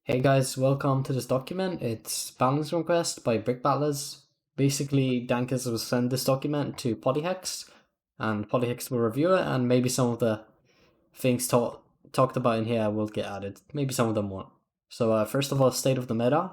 Hey guys, welcome to this document. It's Balance Request by Brick Battlers. Basically, Dankers will send this document to Polyhex, and Polyhex will review it, and maybe some of the things talked about in here will get added. Maybe some of them won't. So first of all, state of the meta.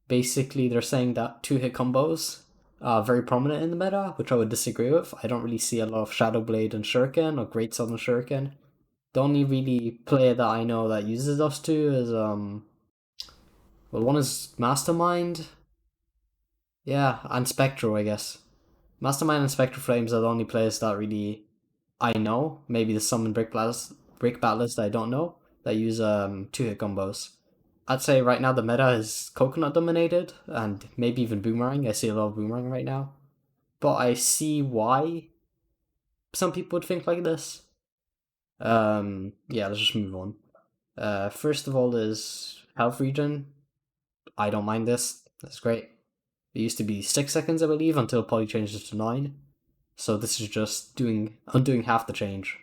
Basically, they're saying that two-hit combos are very prominent in the meta, which I would disagree with. I don't really see a lot of Shadow Blade and Shuriken or Greatsword and Shuriken. The only really player that I know that uses those two is well, one is Mastermind. Yeah, and Spectral, I guess. Mastermind and Spectral Flames are the only players that really I know. Maybe there's some in Brick Battlers that I don't know that use two-hit combos. I'd say right now the meta is Coconut dominated and maybe even Boomerang. I see a lot of Boomerang right now. But I see why some people would think like this. Yeah, let's just move on. First of all is Health Regen. I don't mind this. That's great. It used to be 6 seconds, I believe, until Poly changed it to 9. So this is just undoing half the change.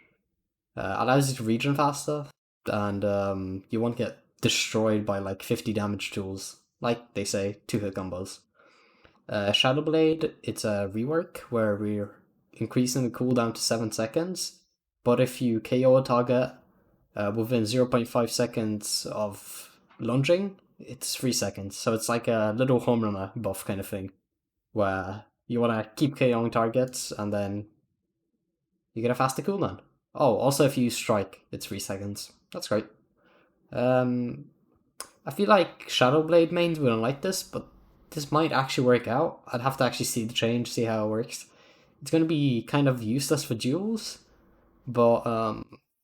Allows you to regen faster, and you won't get destroyed by like 50 damage tools, like they say, two-hit combos. Shadow Blade, it's a rework where we're increasing the cooldown to 7 seconds, but if you KO a target within 0.5 seconds of lunging, it's 3 seconds. So it's like a little home runner buff kind of thing, where you want to keep KOing targets and then you get a faster cooldown. Oh, also if you use strike, it's 3 seconds. That's great. I feel like Shadow Blade mains wouldn't like this, but this might actually work out. I'd have to actually see the change, see how it works. It's going to be kind of useless for duels, but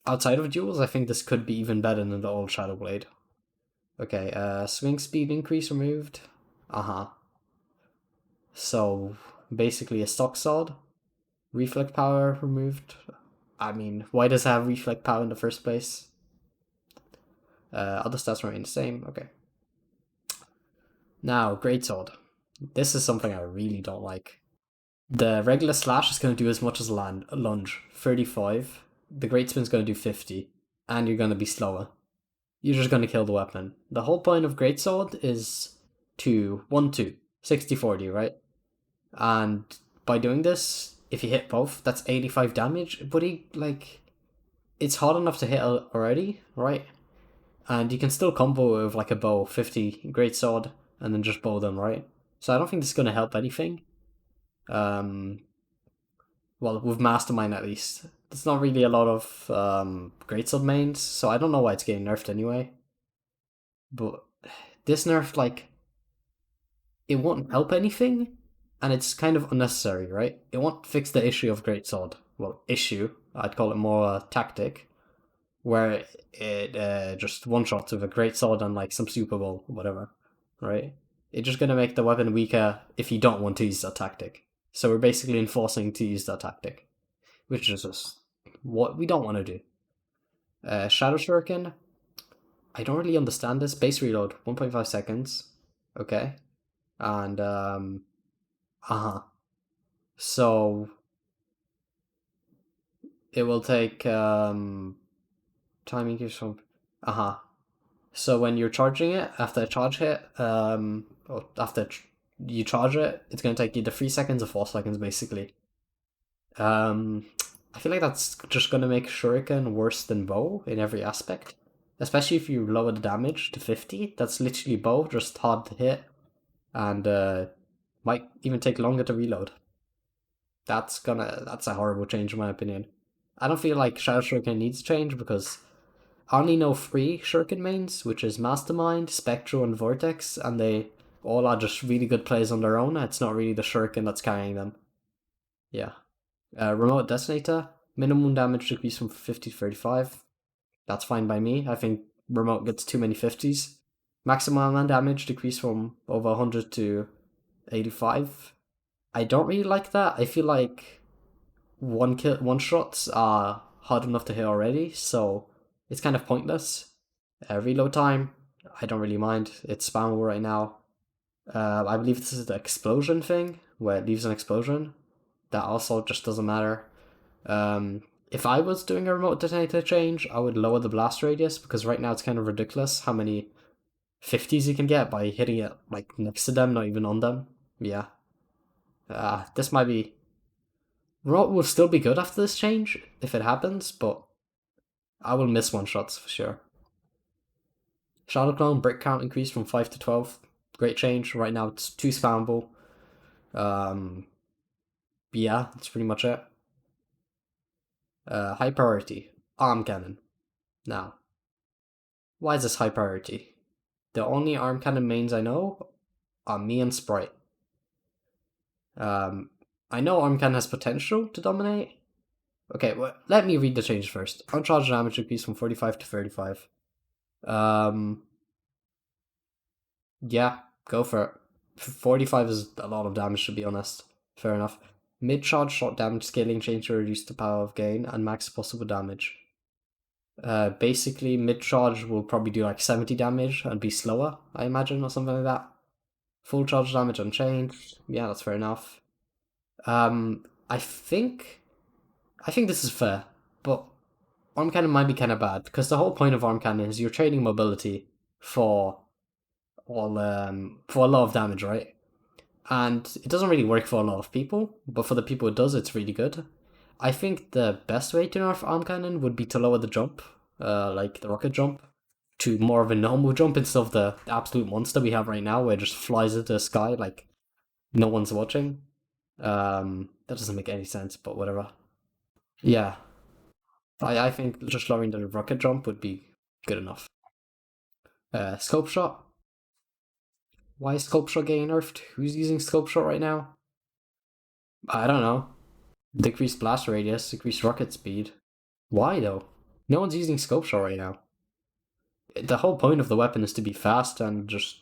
outside of duels, I think this could be even better than the old Shadow Blade. Okay, swing speed increase removed. So basically a stock sword. Reflect power removed. I mean, why does it have reflect power in the first place? Other stats remain the same. Okay. Now, Greatsword. This is something I really don't like. The regular slash is going to do as much as a lunge, 35. The great spin's going to do 50, and you're going to be slower. You're just going to kill the weapon. The whole point of Greatsword is to 1-2, 60-40, right? And by doing this, if you hit both, that's 85 damage. But it's hard enough to hit already, right? And you can still combo with like a bow, 50 Greatsword, and then just bow them, right? So I don't think this is going to help anything. Well, with Mastermind at least. There's not really a lot of Greatsword mains, so I don't know why it's getting nerfed anyway. But this nerf, it won't help anything, and it's kind of unnecessary, right? It won't fix the issue of Greatsword. Well, issue, I'd call it more a tactic, where it just one-shots with a Greatsword and like some Super Bowl, whatever, right? It's just gonna make the weapon weaker if you don't want to use that tactic. So we're basically enforcing to use that tactic, which is just what we don't want to do. Shadow Shuriken, I don't really understand this. Base reload, 1.5 seconds. Okay. And, so it will take, timing gives from, So when you're charging it, after a charge hit, or after you charge it, it's going to take either 3 seconds or 4 seconds, basically. I feel like that's just going to make Shuriken worse than bow in every aspect. Especially if you lower the damage to 50. That's literally bow, just hard to hit. And might even take longer to reload. That's a horrible change in my opinion. I don't feel like Shadow Shuriken needs change because I only know 3 Shuriken mains, which is Mastermind, Spectral, and Vortex, and they all are just really good plays on their own. It's not really the Shuriken that's carrying them. Yeah. Remote Detonator, minimum damage decrease from 50 to 35. That's fine by me. I think Remote gets too many 50s. Maximum damage decrease from over 100 to 85. I don't really like that. I feel like one shots are hard enough to hit already, so it's kind of pointless. Reload time, I don't really mind. It's spammable right now. I believe this is the explosion thing, where it leaves an explosion. That also just doesn't matter. If I was doing a remote detonator change, I would lower the blast radius, because right now it's kind of ridiculous how many 50s you can get by hitting it like next to them, not even on them. Yeah. This might be. Rot will still be good after this change if it happens, but I will miss one shots for sure. Shadow Clone brick count increased from 5 to 12. Great change. Right now it's 2 spammable. Yeah, that's pretty much it. High priority. Arm cannon. Now, why is this high priority? The only arm cannon mains I know are me and Sprite. I know arm cannon has potential to dominate. Okay, well, let me read the change first. Uncharged damage increase from 45 to 35. Yeah, go for it. 45 is a lot of damage, to be honest. Fair enough. Mid-charge shot damage scaling change to reduce the power of gain and max possible damage. Basically, mid-charge will probably do like 70 damage and be slower, I imagine, or something like that. Full charge damage unchanged. Yeah, that's fair enough. I think this is fair, but arm cannon might be kind of bad because the whole point of arm cannon is you're trading mobility for for a lot of damage, right? And it doesn't really work for a lot of people, but for the people it does, it's really good. I think the best way to nerf arm cannon would be to lower the jump, like the rocket jump, to more of a normal jump instead of the absolute monster we have right now, where it just flies into the sky like no one's watching. That doesn't make any sense, but whatever. Yeah, I think just lowering the rocket jump would be good enough. Scope shot. Why is scope shot getting nerfed? Who's using scope shot right now? I don't know. Decreased blast radius, decreased rocket speed. Why though? No one's using scope shot right now. The whole point of the weapon is to be fast and just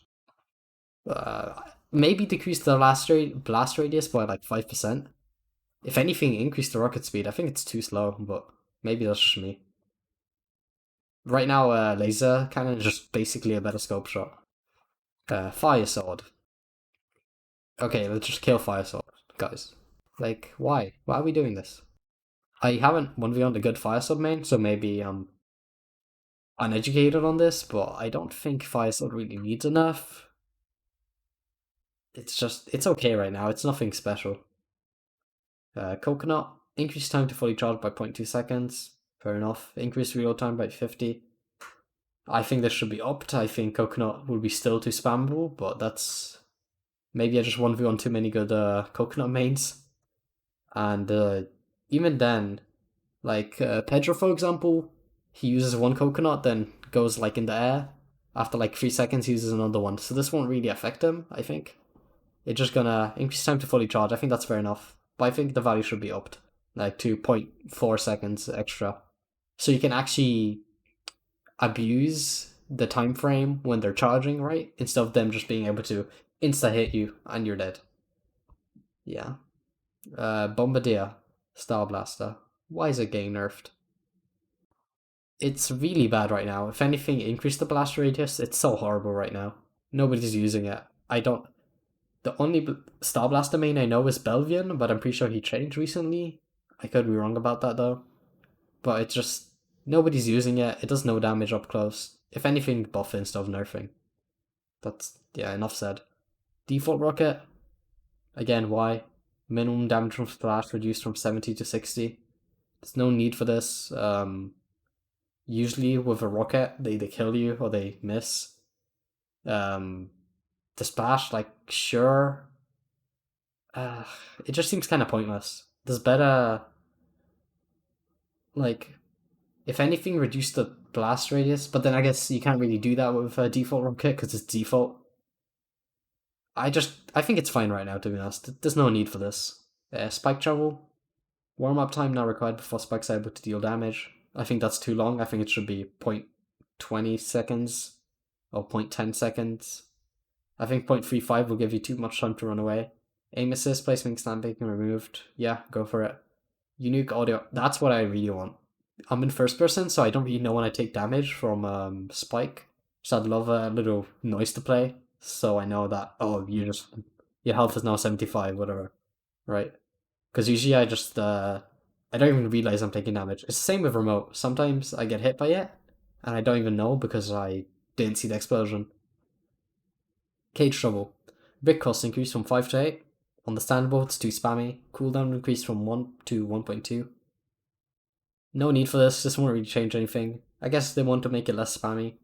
maybe decrease the blast radius by like 5%. If anything, increase the rocket speed. I think it's too slow, but maybe that's just me. Right now, laser cannon is just basically a better scope shot. Fire sword. Okay, let's just kill fire sword, guys. Like, why? Why are we doing this? I haven't 1v1'd a good fire sword main, so maybe I'm uneducated on this, but I don't think fire sword really needs enough. It's okay right now. It's nothing special. Coconut, increase time to fully charge by 0.2 seconds. Fair enough. Increase reload time by 50. I think this should be upped. I think Coconut will be still too spammable, but that's... Maybe I just 1v1 too many good Coconut mains. And even then, like Pedro, for example, he uses one Coconut, then goes like in the air. After like 3 seconds, he uses another one. So this won't really affect him, I think. It's just gonna increase time to fully charge. I think that's fair enough. But I think the value should be upped. Like to 0.4 seconds extra. So you can actually abuse the time frame when they're charging, right? Instead of them just being able to insta hit you and you're dead. Yeah. Bombardier, Star Blaster. Why is it getting nerfed? It's really bad right now. If anything, increase the blast radius. It's so horrible right now. Nobody's using it. I don't. The only Star Blaster main I know is Belvian, but I'm pretty sure he changed recently. I could be wrong about that though. But it's just nobody's using it. It does no damage up close. If anything, buff instead of nerfing. That's yeah. Enough said. Default rocket. Again, why? Minimum damage from splash reduced from 70 to 60. There's no need for this. Usually with a rocket, they kill you or they miss. The splash, like, sure. It just seems kind of pointless. There's better, like, if anything, reduce the blast radius, but then I guess you can't really do that with a default rocket because it's default. I think it's fine right now, to be honest. There's no need for this. Spike travel. Warm-up time not required before spikes are able to deal damage. I think that's too long. I think it should be 0.20 seconds or 0.10 seconds. I think 0.35 will give you too much time to run away. Aim assist, placement stand taking removed. Yeah, go for it. Unique audio. That's what I really want. I'm in first person, so I don't really know when I take damage from Spike. So I'd love a little noise to play, so I know that, oh, your health is now 75, whatever. Right? Because usually I just, I don't even realize I'm taking damage. It's the same with remote. Sometimes I get hit by it, and I don't even know because I didn't see the explosion. Cage Trouble. Brick cost increased from 5 to 8. Understandable, it's too spammy. Cooldown increased from 1 to 1.2. No need for this won't really change anything. I guess they want to make it less spammy.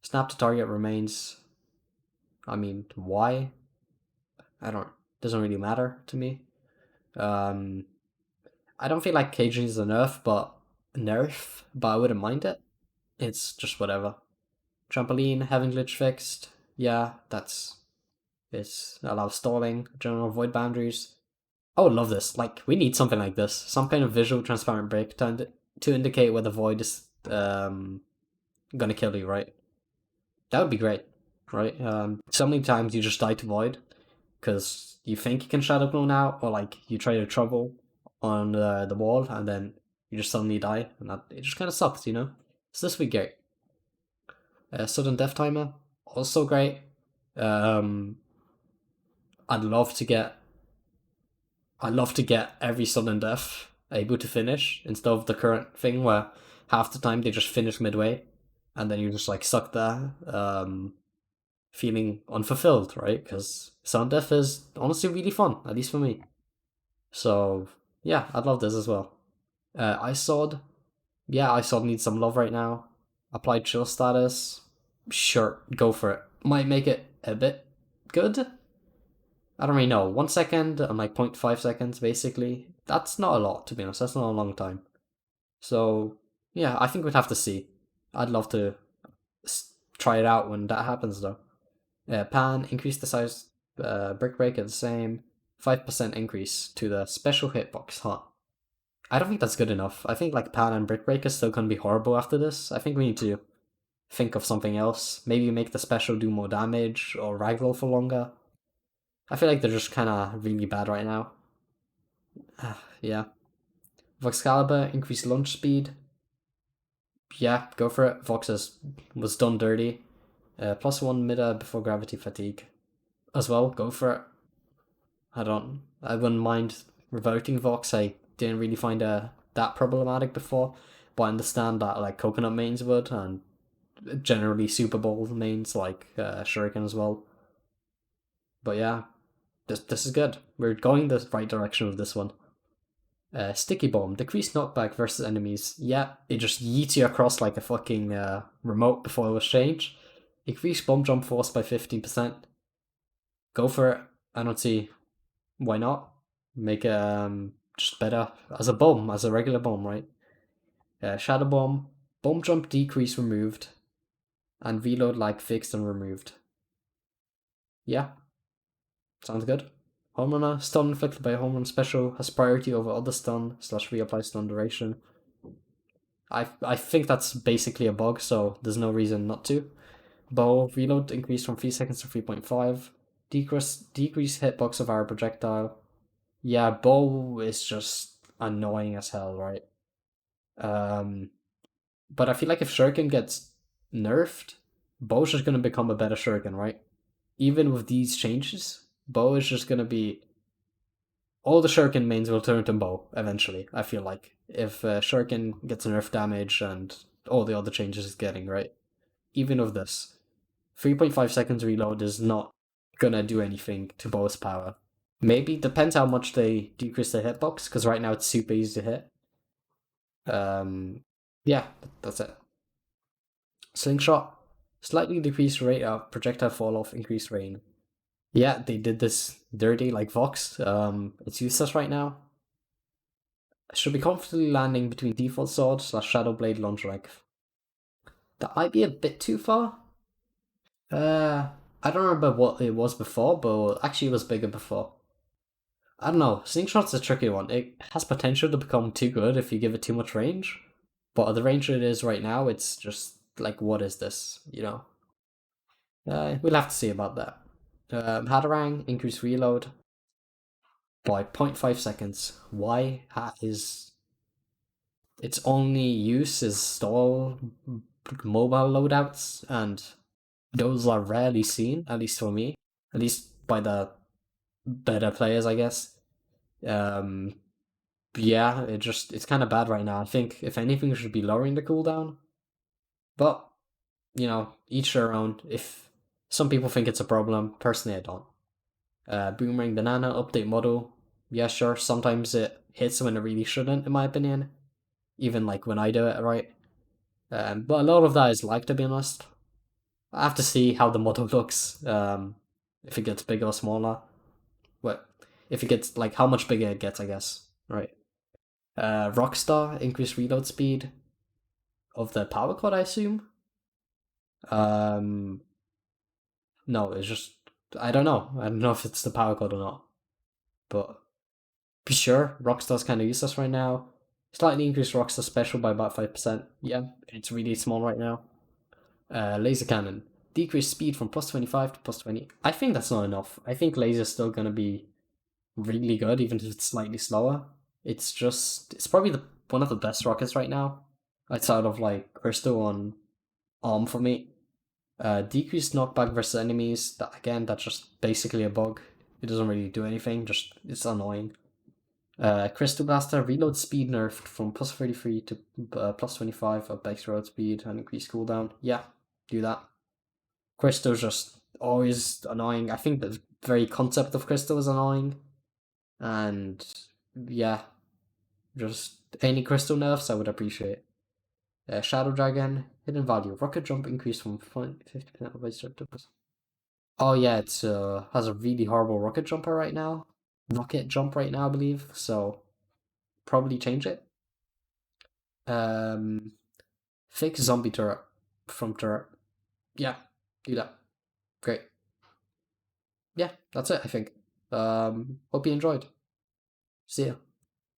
Snap to target remains. I mean, why? Doesn't really matter to me. I don't feel like caging is a nerf, but I wouldn't mind it. It's just whatever. Trampoline, having glitch fixed. Yeah, it allows stalling, general avoid boundaries. I would love this. Like, we need something like this. Some kind of visual transparent break to indicate where the void is gonna kill you, right? That would be great, right? So many times you just die to void because you think you can shadow clone out, or like you try to trouble on the wall and then you just suddenly die, and it just kind of sucks, you know? So this would be great. Sudden death timer, also great. I'd love to get every sudden death able to finish instead of the current thing where half the time they just finish midway and then you just like stuck there feeling unfulfilled, right? Because sudden death is honestly really fun, at least for me. So yeah, I'd love this as well. Ice Sword. Yeah, Ice Sword needs some love right now. Applied chill status. Sure, go for it. Might make it a bit good. I don't really know. 1 second and like 0.5 seconds, basically. That's not a lot, to be honest. That's not a long time. So, yeah, I think we'd have to see. I'd love to try it out when that happens, though. Pan, increase the size brick break at the same. 5% increase to the special hitbox, huh? I don't think that's good enough. I think like Pan and Brick Break is still gonna be horrible after this. I think we need to think of something else. Maybe make the special do more damage or ragdoll for longer. I feel like they're just kind of really bad right now. Yeah. Voxcalibur, increase launch speed. Yeah, go for it. Vox was done dirty. +1 mid before gravity fatigue. As well, go for it. I wouldn't mind revoking Vox. I didn't really find that problematic before, but I understand that like coconut mains would, and generally Super Bowl mains like Shuriken as well. But yeah, this is good. We're going the right direction with this one. Sticky Bomb, decreased knockback versus enemies. Yeah, it just yeets you across like a fucking remote before it was changed. Increased bomb jump force by 15%. Go for it. I don't see why not. Make it just better as a bomb, as a regular bomb, right? Shadow Bomb, bomb jump decrease removed, and reload like fixed and removed. Yeah, sounds good. Home runner, stun inflicted by a home run special has priority over other stun / reapply stun duration. I think that's basically a bug, so there's no reason not to. Bow, reload increased from 3 seconds to 3.5. Decrease hitbox of our projectile. Yeah, bow is just annoying as hell, right? But I feel like if Shuriken gets nerfed, bow's just gonna become a better Shuriken, right? Even with these changes, bow is just gonna be all the Shuriken mains will turn to bow eventually. I feel like if Shuriken gets nerf damage and all the other changes it's getting, right? Even with this, 3.5 seconds reload is not gonna do anything to bow's power. Maybe depends how much they decrease the hitbox, because right now it's super easy to hit. Yeah, that's it. Slingshot, slightly decreased rate of projectile fall off, increased rain. Yeah, they did this dirty like Vox. It's useless right now. Should be comfortably landing between default sword / shadow blade launch length. That might be a bit too far. I don't remember what it was before, but actually it was bigger before. I don't know. Slingshot's a tricky one. It has potential to become too good if you give it too much range, but at the range it is right now, it's just like, what is this? You know. We'll have to see about that. Hadarang, increase reload by 0.5 seconds. Why? Its only use is stall mobile loadouts, and those are rarely seen, at least for me, at least by the better players, I guess. Yeah, it's kind of bad right now. I think if anything, we should be lowering the cooldown, but you know, each their own. Some people think it's a problem. Personally, I don't. Boomerang Banana update model. Yeah, sure. Sometimes it hits when it really shouldn't, in my opinion. Even like when I do it right. But a lot of that is like, to be honest. I have to see how the model looks. If it gets bigger or smaller. What? If it gets like how much bigger it gets, I guess. Right. Rockstar increased reload speed of the power cord, I assume. Um, no, it's just I don't know. I don't know if it's the power cord or not, but be sure Rockstar's kind of useless right now. Slightly increased Rockstar special by about 5%. Yeah, it's really small right now. Laser cannon decreased speed from +25 to +20. I think that's not enough. I think laser's still gonna be really good, even if it's slightly slower. It's probably the one of the best rockets right now, outside of like Crystal on Arm for me. Decreased knockback versus enemies. That's just basically a bug. It doesn't really do anything. Just it's annoying. Crystal Blaster reload speed nerfed from +33 to +25 of base road speed and increased cooldown. Yeah, do that. Crystal's just always annoying. I think the very concept of Crystal is annoying. And yeah, just any Crystal nerfs I would appreciate. Shadow Dragon, hidden value. Rocket jump increased from 50% of base to. Oh yeah, it's has a really horrible rocket jumper right now. Rocket jump right now, I believe. So probably change it. Um, fake zombie turret from turret. Yeah, do that. Great. Yeah, that's it. I think. Hope you enjoyed. See ya.